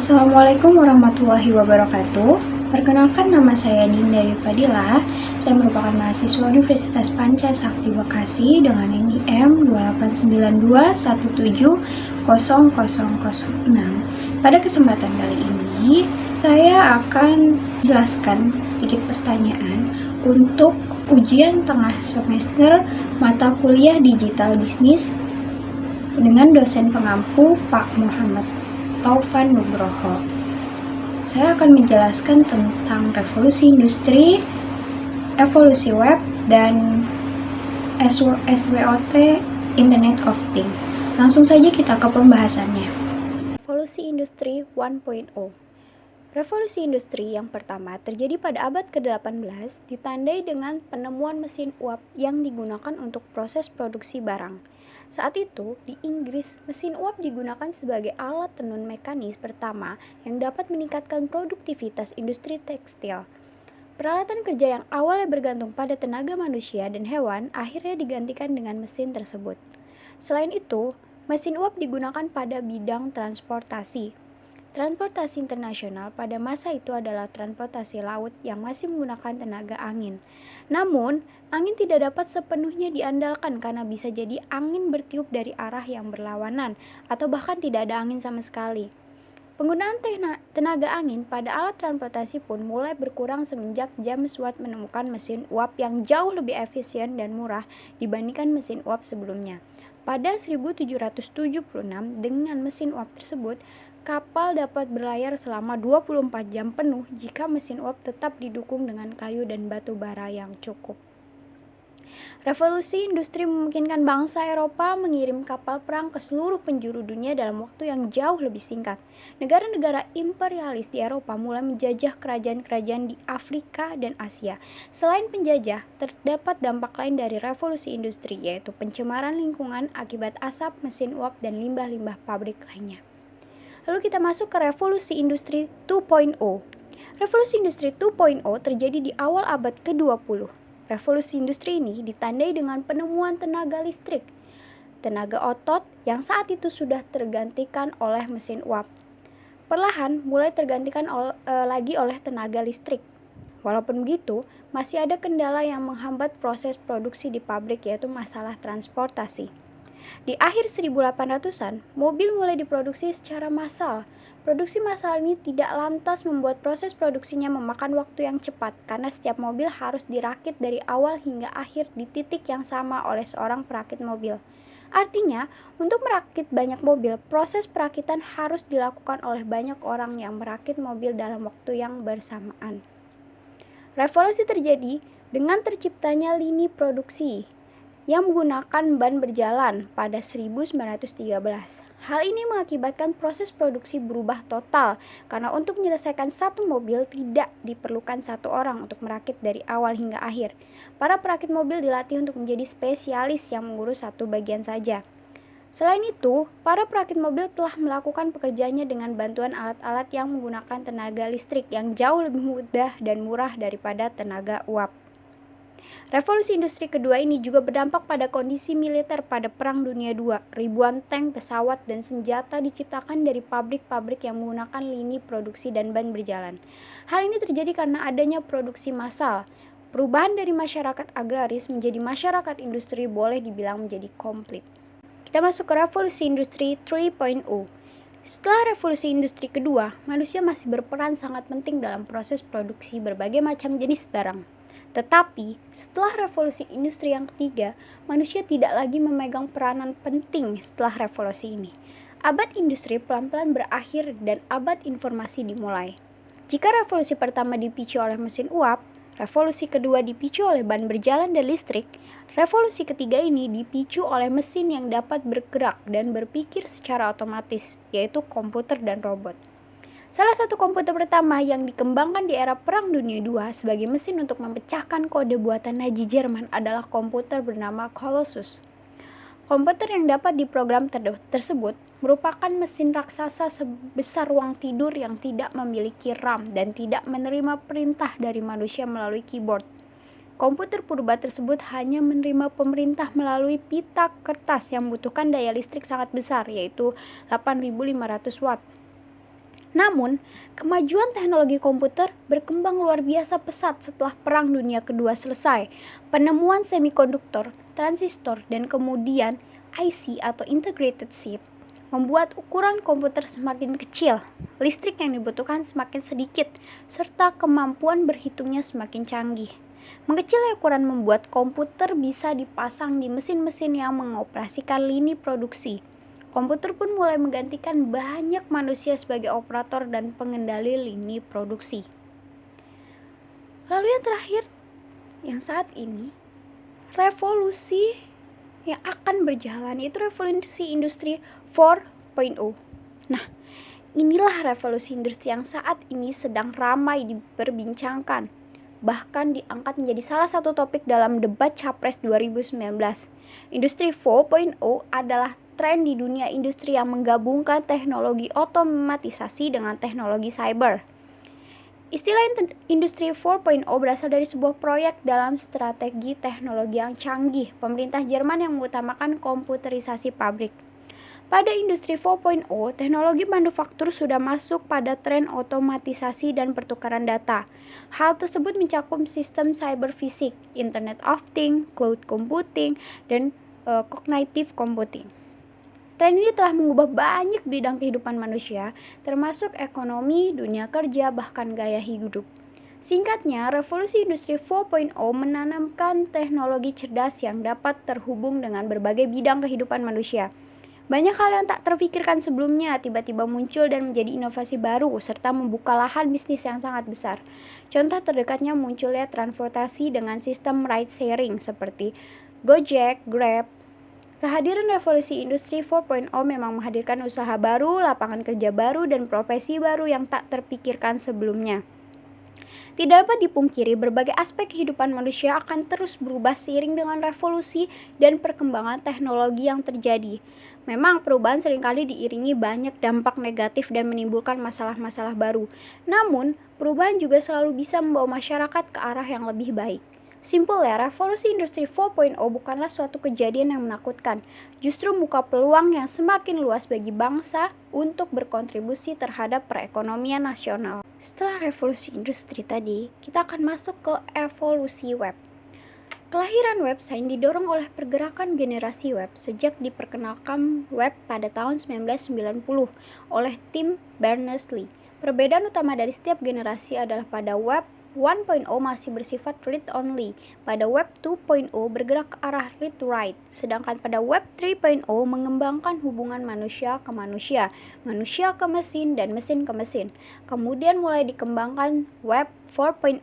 Assalamualaikum warahmatullahi wabarakatuh. Perkenalkan, nama saya Dinda Fadilah. Saya merupakan mahasiswa Universitas Pancasakti Bekasi dengan NIM 2892170006. Pada kesempatan kali ini, saya akan jelaskan sedikit pertanyaan untuk ujian tengah semester mata kuliah digital bisnis dengan dosen pengampu Pak Muhammad Taufan Nugroho. Saya akan menjelaskan tentang revolusi industri, evolusi web, dan SWOT, Internet of Things. Langsung saja kita ke pembahasannya. Revolusi Industri 1.0. Revolusi industri yang pertama terjadi pada abad ke-18, ditandai dengan penemuan mesin uap yang digunakan untuk proses produksi barang. Saat itu, di Inggris, mesin uap digunakan sebagai alat tenun mekanis pertama yang dapat meningkatkan produktivitas industri tekstil. Peralatan kerja yang awalnya bergantung pada tenaga manusia dan hewan akhirnya digantikan dengan mesin tersebut. Selain itu, mesin uap digunakan pada bidang transportasi. Transportasi internasional pada masa itu adalah transportasi laut yang masih menggunakan tenaga angin. Namun, angin tidak dapat sepenuhnya diandalkan karena bisa jadi angin bertiup dari arah yang berlawanan atau bahkan tidak ada angin sama sekali. Penggunaan tenaga angin pada alat transportasi pun mulai berkurang semenjak James Watt menemukan mesin uap yang jauh lebih efisien dan murah dibandingkan mesin uap sebelumnya. Pada 1776, dengan mesin uap tersebut, kapal dapat berlayar selama 24 jam penuh jika mesin uap tetap didukung dengan kayu dan batu bara yang cukup. Revolusi industri memungkinkan bangsa Eropa mengirim kapal perang ke seluruh penjuru dunia dalam waktu yang jauh lebih singkat. Negara-negara imperialis di Eropa mulai menjajah kerajaan-kerajaan di Afrika dan Asia. Selain penjajah, terdapat dampak lain dari revolusi industri, yaitu pencemaran lingkungan akibat asap, mesin uap, dan limbah-limbah pabrik lainnya. Lalu kita masuk ke revolusi industri 2.0. Revolusi industri 2.0 terjadi di awal abad ke-20. Revolusi industri ini ditandai dengan penemuan tenaga listrik, tenaga otot yang saat itu sudah tergantikan oleh mesin uap. Perlahan mulai tergantikan lagi oleh tenaga listrik. Walaupun begitu, masih ada kendala yang menghambat proses produksi di pabrik, yaitu masalah transportasi. Di akhir 1800-an, mobil mulai diproduksi secara massal. Produksi massal ini tidak lantas membuat proses produksinya memakan waktu yang cepat, karena setiap mobil harus dirakit dari awal hingga akhir di titik yang sama oleh seorang perakit mobil. Artinya, untuk merakit banyak mobil, proses perakitan harus dilakukan oleh banyak orang yang merakit mobil dalam waktu yang bersamaan. Revolusi terjadi dengan terciptanya lini produksi yang menggunakan ban berjalan pada 1913. Hal ini mengakibatkan proses produksi berubah total, karena untuk menyelesaikan satu mobil tidak diperlukan satu orang untuk merakit dari awal hingga akhir. Para perakit mobil dilatih untuk menjadi spesialis yang mengurus satu bagian saja. Selain itu, para perakit mobil telah melakukan pekerjaannya dengan bantuan alat-alat yang menggunakan tenaga listrik yang jauh lebih mudah dan murah daripada tenaga uap. Revolusi industri kedua ini juga berdampak pada kondisi militer pada Perang Dunia II. Ribuan tank, pesawat, dan senjata diciptakan dari pabrik-pabrik yang menggunakan lini produksi dan ban berjalan. Hal ini terjadi karena adanya produksi massal. Perubahan dari masyarakat agraris menjadi masyarakat industri boleh dibilang menjadi komplit. Kita masuk ke revolusi industri 3.0. Setelah revolusi industri kedua, manusia masih berperan sangat penting dalam proses produksi berbagai macam jenis barang. Tetapi, setelah revolusi industri yang ketiga, manusia tidak lagi memegang peranan penting setelah revolusi ini. Abad industri pelan-pelan berakhir dan abad informasi dimulai. Jika revolusi pertama dipicu oleh mesin uap, revolusi kedua dipicu oleh ban berjalan dan listrik, revolusi ketiga ini dipicu oleh mesin yang dapat bergerak dan berpikir secara otomatis, yaitu komputer dan robot. Salah satu komputer pertama yang dikembangkan di era Perang Dunia II sebagai mesin untuk memecahkan kode buatan Nazi Jerman adalah komputer bernama Colossus. Komputer yang dapat diprogram tersebut merupakan mesin raksasa sebesar ruang tidur yang tidak memiliki RAM dan tidak menerima perintah dari manusia melalui keyboard. Komputer purba tersebut hanya menerima pemerintah melalui pita kertas yang membutuhkan daya listrik sangat besar, yaitu 8.500 watt. Namun, kemajuan teknologi komputer berkembang luar biasa pesat setelah Perang Dunia Kedua selesai. Penemuan semikonduktor, transistor, dan kemudian IC atau integrated chip membuat ukuran komputer semakin kecil, listrik yang dibutuhkan semakin sedikit, serta kemampuan berhitungnya semakin canggih. Mengecilnya ukuran membuat komputer bisa dipasang di mesin-mesin yang mengoperasikan lini produksi. Komputer pun mulai menggantikan banyak manusia sebagai operator dan pengendali lini produksi. Lalu yang terakhir, yang saat ini, revolusi yang akan berjalan itu revolusi industri 4.0. Nah, inilah revolusi industri yang saat ini sedang ramai diperbincangkan. Bahkan diangkat menjadi salah satu topik dalam debat Capres 2019. Industri 4.0 adalah tren di dunia industri yang menggabungkan teknologi otomatisasi dengan teknologi cyber. Istilah industri 4.0 berasal dari sebuah proyek dalam strategi teknologi yang canggih pemerintah Jerman yang mengutamakan komputerisasi pabrik. Pada industri 4.0, teknologi manufaktur sudah masuk pada tren otomatisasi dan pertukaran data. Hal tersebut mencakup sistem cyber fisik, Internet of Things, cloud computing, dan cognitive computing. Tren ini telah mengubah banyak bidang kehidupan manusia, termasuk ekonomi, dunia kerja, bahkan gaya hidup. Singkatnya, revolusi industri 4.0 menanamkan teknologi cerdas yang dapat terhubung dengan berbagai bidang kehidupan manusia. Banyak hal yang tak terpikirkan sebelumnya tiba-tiba muncul dan menjadi inovasi baru, serta membuka lahan bisnis yang sangat besar. Contoh terdekatnya munculnya transportasi dengan sistem ride sharing seperti Gojek, Grab. Kehadiran revolusi industri 4.0 memang menghadirkan usaha baru, lapangan kerja baru, dan profesi baru yang tak terpikirkan sebelumnya. Tidak dapat dipungkiri, berbagai aspek kehidupan manusia akan terus berubah seiring dengan revolusi dan perkembangan teknologi yang terjadi. Memang perubahan seringkali diiringi banyak dampak negatif dan menimbulkan masalah-masalah baru. Namun, perubahan juga selalu bisa membawa masyarakat ke arah yang lebih baik. Simpel ya, revolusi industri 4.0 bukanlah suatu kejadian yang menakutkan. Justru membuka peluang yang semakin luas bagi bangsa untuk berkontribusi terhadap perekonomian nasional. Setelah revolusi industri tadi, kita akan masuk ke evolusi web. Kelahiran website didorong oleh pergerakan generasi web sejak diperkenalkan web pada tahun 1990 oleh Tim Berners-Lee. Perbedaan utama dari setiap generasi adalah pada web 1.0 masih bersifat read-only, pada web 2.0 bergerak ke arah read-write, sedangkan pada web 3.0 mengembangkan hubungan manusia ke manusia, manusia ke mesin, dan mesin ke mesin. Kemudian mulai dikembangkan web 4.0.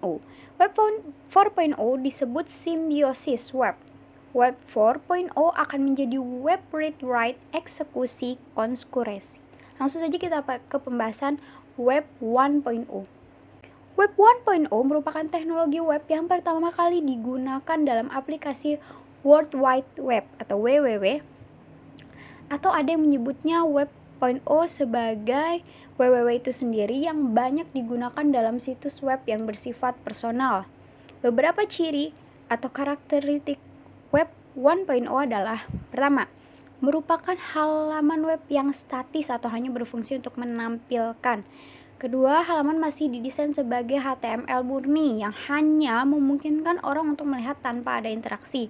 Web 4.0 disebut simbiosis web. Web 4.0 akan menjadi web read-write eksekusi konskuresi. Langsung saja kita ke pembahasan web 1.0. Web 1.0 merupakan teknologi web yang pertama kali digunakan dalam aplikasi World Wide Web atau WWW, atau ada yang menyebutnya Web 0.0 sebagai WWW itu sendiri yang banyak digunakan dalam situs web yang bersifat personal. Beberapa ciri atau karakteristik Web 1.0 adalah: pertama, merupakan halaman web yang statis atau hanya berfungsi untuk menampilkan. Kedua, halaman masih didesain sebagai HTML murni yang hanya memungkinkan orang untuk melihat tanpa ada interaksi.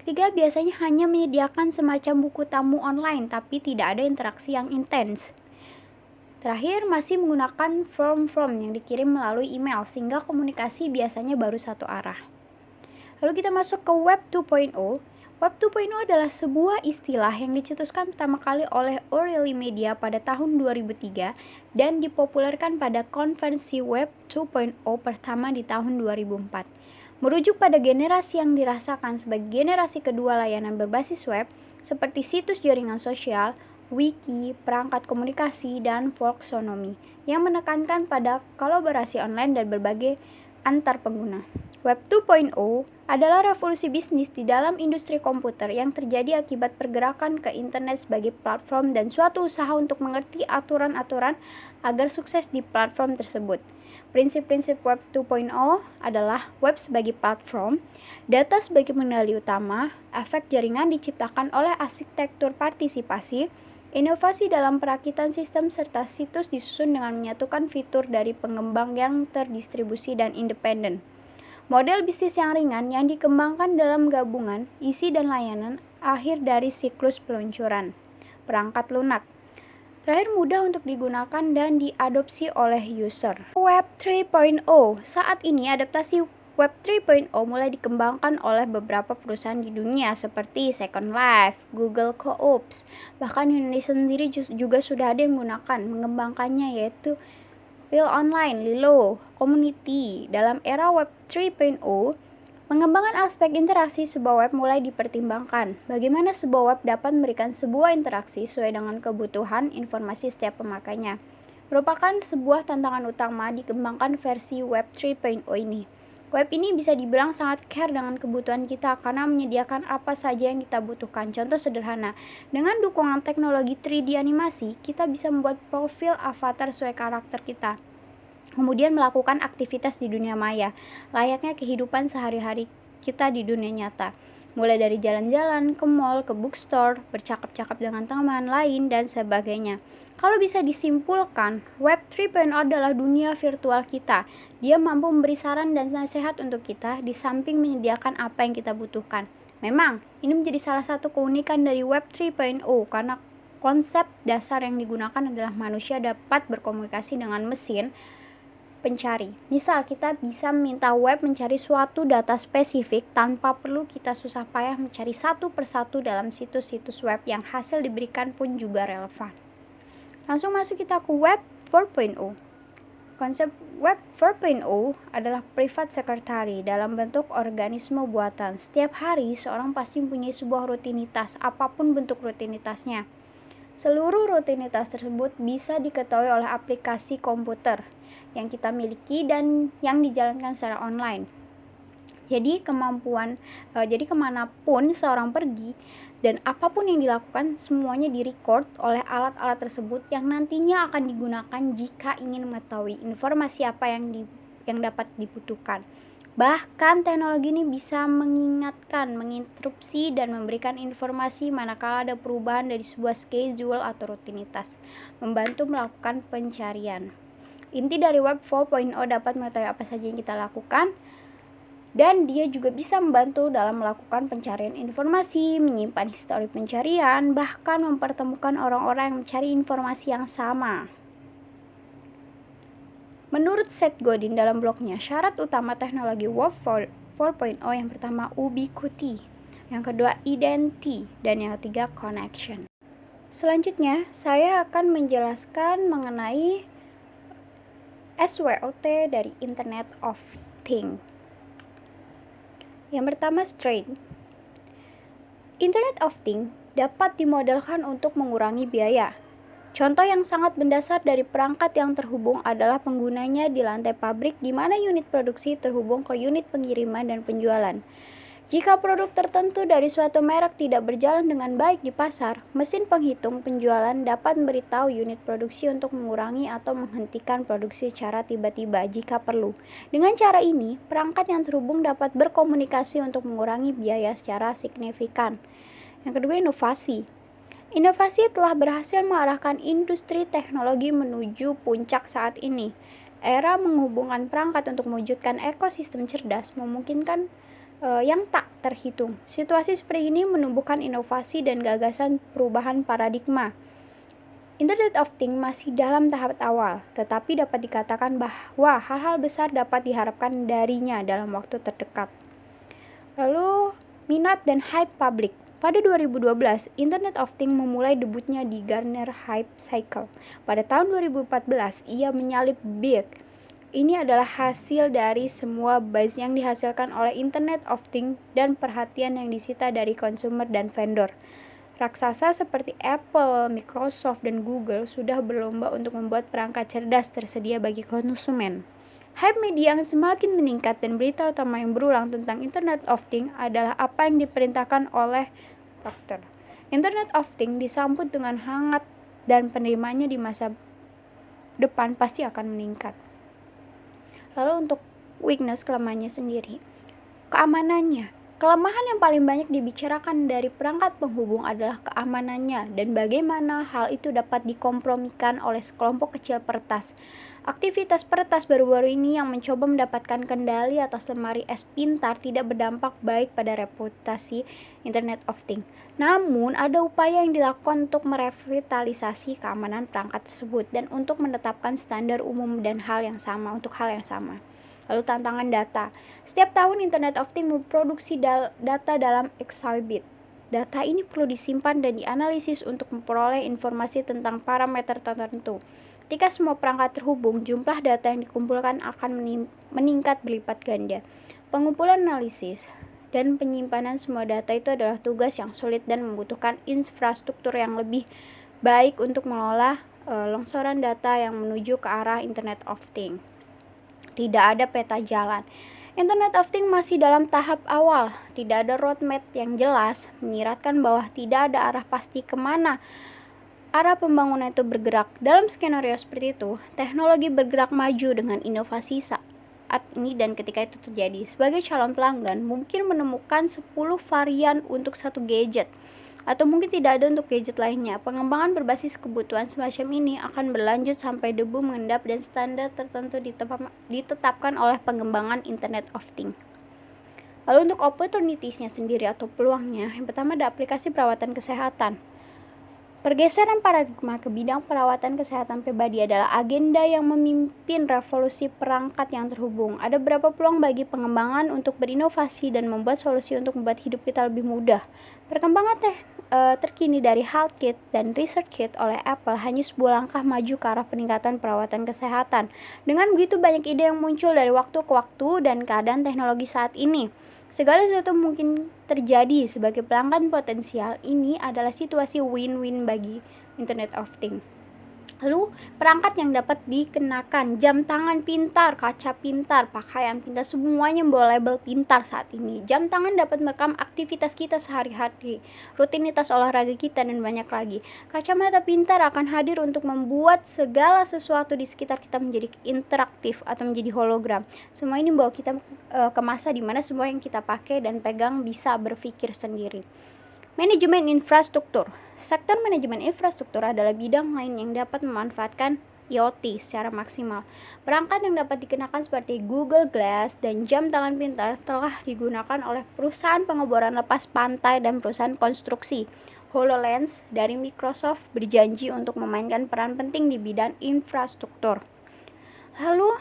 Ketiga, biasanya hanya menyediakan semacam buku tamu online tapi tidak ada interaksi yang intens. Terakhir, masih menggunakan form yang dikirim melalui email sehingga komunikasi biasanya baru satu arah. Lalu kita masuk ke Web 2.0. Web 2.0 adalah sebuah istilah yang dicetuskan pertama kali oleh O'Reilly Media pada tahun 2003 dan dipopulerkan pada konferensi Web 2.0 pertama di tahun 2004. Merujuk pada generasi yang dirasakan sebagai generasi kedua layanan berbasis web seperti situs jaringan sosial, wiki, perangkat komunikasi, dan folksonomi yang menekankan pada kolaborasi online dan berbagai antar pengguna. Web 2.0 adalah revolusi bisnis di dalam industri komputer yang terjadi akibat pergerakan ke internet sebagai platform dan suatu usaha untuk mengerti aturan-aturan agar sukses di platform tersebut. Prinsip-prinsip Web 2.0 adalah web sebagai platform, data sebagai pengendali utama, efek jaringan diciptakan oleh arsitektur partisipasi, Inovasi dalam perakitan sistem serta situs disusun dengan menyatukan fitur dari pengembang yang terdistribusi dan independen. Model bisnis yang ringan yang dikembangkan dalam gabungan isi dan layanan akhir dari siklus peluncuran. Perangkat lunak terakhir mudah untuk digunakan dan diadopsi oleh user. Web 3.0. Saat ini adaptasi Web 3.0 mulai dikembangkan oleh beberapa perusahaan di dunia seperti Second Life, Google Co-ops. Bahkan Indonesia sendiri juga sudah ada yang mengembangkannya, yaitu Lil Online, Lilo, Community. Dalam era Web 3.0, pengembangan aspek interaksi sebuah web mulai dipertimbangkan. Bagaimana sebuah web dapat memberikan sebuah interaksi sesuai dengan kebutuhan informasi setiap pemakainya. Merupakan sebuah tantangan utama dikembangkan versi Web 3.0 ini. Web ini bisa dibilang sangat care dengan kebutuhan kita karena menyediakan apa saja yang kita butuhkan. Contoh sederhana, dengan dukungan teknologi 3D animasi, kita bisa membuat profil avatar sesuai karakter kita. Kemudian melakukan aktivitas di dunia maya, layaknya kehidupan sehari-hari kita di dunia nyata. Mulai dari jalan-jalan, ke mall, ke bookstore, bercakap-cakap dengan teman lain, dan sebagainya. Kalau bisa disimpulkan, Web 3.0 adalah dunia virtual kita. Dia mampu memberi saran dan nasihat untuk kita, di samping menyediakan apa yang kita butuhkan. Memang, ini menjadi salah satu keunikan dari Web 3.0, karena konsep dasar yang digunakan adalah manusia dapat berkomunikasi dengan mesin pencari. Misal, kita bisa meminta web mencari suatu data spesifik tanpa perlu kita susah payah mencari satu persatu dalam situs-situs web yang hasil diberikan pun juga relevan. Langsung masuk kita ke Web 4.0. Konsep Web 4.0 adalah private secretary dalam bentuk organisme buatan. Setiap hari, seorang pasti mempunyai sebuah rutinitas, apapun bentuk rutinitasnya. Seluruh rutinitas tersebut bisa diketahui oleh aplikasi komputer yang kita miliki dan yang dijalankan secara online. Jadi kemanapun seorang pergi dan apapun yang dilakukan, semuanya direcord oleh alat-alat tersebut yang nantinya akan digunakan jika ingin mengetahui informasi apa yang dapat dibutuhkan. Bahkan teknologi ini bisa mengingatkan, menginterupsi, dan memberikan informasi manakala ada perubahan dari sebuah schedule atau rutinitas, membantu melakukan pencarian. Inti dari Web 4.0 dapat mengetahui apa saja yang kita lakukan, dan dia juga bisa membantu dalam melakukan pencarian informasi, menyimpan histori pencarian, bahkan mempertemukan orang-orang yang mencari informasi yang sama. Menurut Seth Godin dalam blognya, syarat utama teknologi Web 4.0 yang pertama ubiquity, yang kedua identity, dan yang ketiga connection. Selanjutnya, saya akan menjelaskan mengenai SWOT dari Internet of Things. Yang pertama, straight. Internet of Things dapat dimodelkan untuk mengurangi biaya. Contoh yang sangat mendasar dari perangkat yang terhubung adalah penggunanya di lantai pabrik, di mana unit produksi terhubung ke unit pengiriman dan penjualan. Jika produk tertentu dari suatu merek tidak berjalan dengan baik di pasar, mesin penghitung penjualan dapat memberitahu unit produksi untuk mengurangi atau menghentikan produksi secara tiba-tiba jika perlu. Dengan cara ini, perangkat yang terhubung dapat berkomunikasi untuk mengurangi biaya secara signifikan. Yang kedua, inovasi. Inovasi telah berhasil mengarahkan industri teknologi menuju puncak saat ini. Era menghubungkan perangkat untuk mewujudkan ekosistem cerdas memungkinkan yang tak terhitung. Situasi seperti ini menumbuhkan inovasi dan gagasan perubahan paradigma. Internet of Things masih dalam tahap awal, tetapi dapat dikatakan bahwa hal-hal besar dapat diharapkan darinya dalam waktu terdekat. Lalu, minat dan hype publik. Pada 2012, Internet of Things memulai debutnya di Gartner Hype Cycle. Pada tahun 2014, ia menyalip Bing. Ini adalah hasil dari semua buzz yang dihasilkan oleh Internet of Things dan perhatian yang disita dari konsumer dan vendor. Raksasa seperti Apple, Microsoft, dan Google sudah berlomba untuk membuat perangkat cerdas tersedia bagi konsumen. Hype media yang semakin meningkat dan berita utama yang berulang tentang Internet of Things adalah apa yang diperintahkan oleh Dr. Internet of Things disambut dengan hangat dan penerimanya di masa depan pasti akan meningkat. Lalu untuk weakness, kelemahannya sendiri, keamanannya. Kelemahan yang paling banyak dibicarakan dari perangkat penghubung adalah keamanannya dan bagaimana hal itu dapat dikompromikan oleh sekelompok kecil peretas. Aktivitas peretas baru-baru ini yang mencoba mendapatkan kendali atas lemari es pintar tidak berdampak baik pada reputasi Internet of Things. Namun, ada upaya yang dilakukan untuk merevitalisasi keamanan perangkat tersebut dan untuk menetapkan standar umum dan hal yang sama untuk hal yang sama. Lalu tantangan data. Setiap tahun Internet of Things memproduksi data dalam exabyte. Data ini perlu disimpan dan dianalisis untuk memperoleh informasi tentang parameter tertentu. Ketika semua perangkat terhubung, jumlah data yang dikumpulkan akan meningkat berlipat ganda. Pengumpulan analisis dan penyimpanan semua data itu adalah tugas yang sulit dan membutuhkan infrastruktur yang lebih baik untuk mengelola longsoran data yang menuju ke arah Internet of Things. Tidak ada peta jalan. Internet of Things masih dalam tahap awal. Tidak ada roadmap yang jelas, menyiratkan bahwa tidak ada arah pasti kemana arah pembangunan itu bergerak. Dalam skenario seperti itu, teknologi bergerak maju dengan inovasi saat ini dan ketika itu terjadi. Sebagai calon pelanggan, mungkin menemukan 10 varian untuk satu gadget. Atau mungkin tidak ada untuk gadget lainnya. Pengembangan berbasis kebutuhan semacam ini akan berlanjut sampai debu mengendap dan standar tertentu ditetapkan oleh pengembangan Internet of Things. Lalu untuk opportunities-nya sendiri atau peluangnya, yang pertama ada aplikasi perawatan kesehatan. Pergeseran paradigma ke bidang perawatan kesehatan pribadi adalah agenda yang memimpin revolusi perangkat yang terhubung. Ada beberapa peluang bagi pengembangan untuk berinovasi dan membuat solusi untuk membuat hidup kita lebih mudah. Perkembangan terkini dari HealthKit dan ResearchKit oleh Apple hanya sebuah langkah maju ke arah peningkatan perawatan kesehatan. Dengan begitu banyak ide yang muncul dari waktu ke waktu dan keadaan teknologi saat ini, segala sesuatu mungkin terjadi. Sebagai pelanggan potensial, ini adalah situasi win-win bagi Internet of Things. Lalu, perangkat yang dapat dikenakan, jam tangan pintar, kaca pintar, pakaian pintar, semuanya membawa label pintar saat ini. Jam tangan dapat merekam aktivitas kita sehari-hari, rutinitas olahraga kita, dan banyak lagi. Kacamata pintar akan hadir untuk membuat segala sesuatu di sekitar kita menjadi interaktif atau menjadi hologram. Semua ini membawa kita ke masa di mana semua yang kita pakai dan pegang bisa berpikir sendiri. Manajemen infrastruktur. Sektor manajemen infrastruktur adalah bidang lain yang dapat memanfaatkan IoT secara maksimal. Perangkat yang dapat dikenakan seperti Google Glass dan jam tangan pintar telah digunakan oleh perusahaan pengeboran lepas pantai dan perusahaan konstruksi. HoloLens dari Microsoft berjanji untuk memainkan peran penting di bidang infrastruktur. Lalu,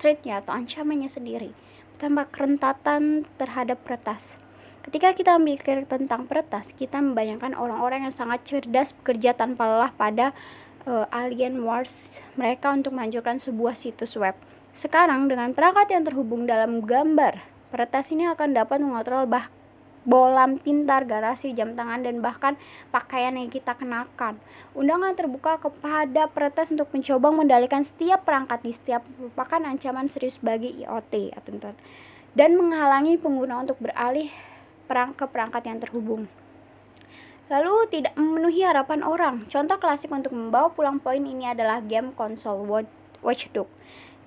threat-nya atau ancamannya sendiri. Pertama, kerentanan terhadap peretas. Ketika kita memikir tentang peretas, kita membayangkan orang-orang yang sangat cerdas bekerja tanpa lelah pada alien wars mereka untuk menghancurkan sebuah situs web. Sekarang, dengan perangkat yang terhubung dalam gambar, peretas ini akan dapat mengontrol bolam pintar, garasi, jam tangan, dan bahkan pakaian yang kita kenakan. Undangan terbuka kepada peretas untuk mencoba mengendalikan setiap perangkat di setiap merupakan ancaman serius bagi IoT dan menghalangi pengguna untuk beralih ke perangkat yang terhubung. Lalu tidak memenuhi harapan orang. Contoh klasik untuk membawa pulang poin ini adalah game konsol Watch Dogs.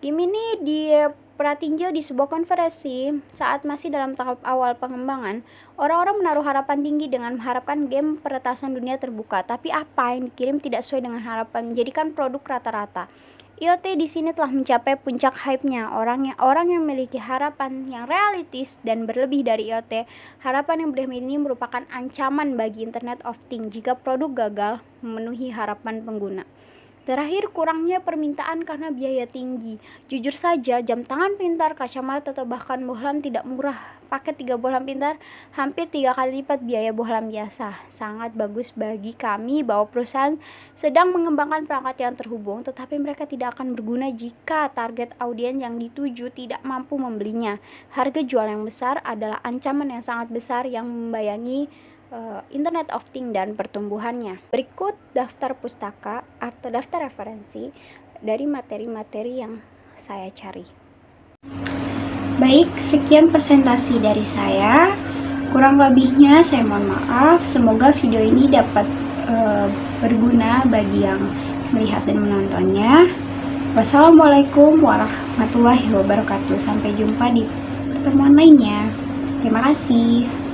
Game ini dipertinjau di sebuah konferensi saat masih dalam tahap awal pengembangan. Orang-orang menaruh harapan tinggi dengan mengharapkan game peretasan dunia terbuka, tapi apa yang dikirim tidak sesuai dengan harapan, menjadikan produk rata-rata. IoT di sini telah mencapai puncak hype-nya. Orang yang memiliki harapan yang realistis dan berlebih dari IoT, harapan yang berlebih ini merupakan ancaman bagi Internet of Things jika produk gagal memenuhi harapan pengguna. Terakhir, kurangnya permintaan karena biaya tinggi. Jujur saja, jam tangan pintar, kacamata, atau bahkan bohlam tidak murah. Paket 3 bohlam pintar hampir 3 kali lipat biaya bohlam biasa. Sangat bagus bagi kami bahwa perusahaan sedang mengembangkan perangkat yang terhubung, tetapi mereka tidak akan berguna jika target audiens yang dituju tidak mampu membelinya. Harga jual yang besar adalah ancaman yang sangat besar yang membayangi Internet of Things dan pertumbuhannya. Berikut daftar pustaka atau daftar referensi dari materi-materi yang saya cari. Baik, sekian presentasi dari saya. Kurang lebihnya saya mohon maaf. Semoga video ini dapat berguna bagi yang melihat dan menontonnya. Wassalamualaikum warahmatullahi wabarakatuh. Sampai jumpa di pertemuan lainnya. Terima kasih.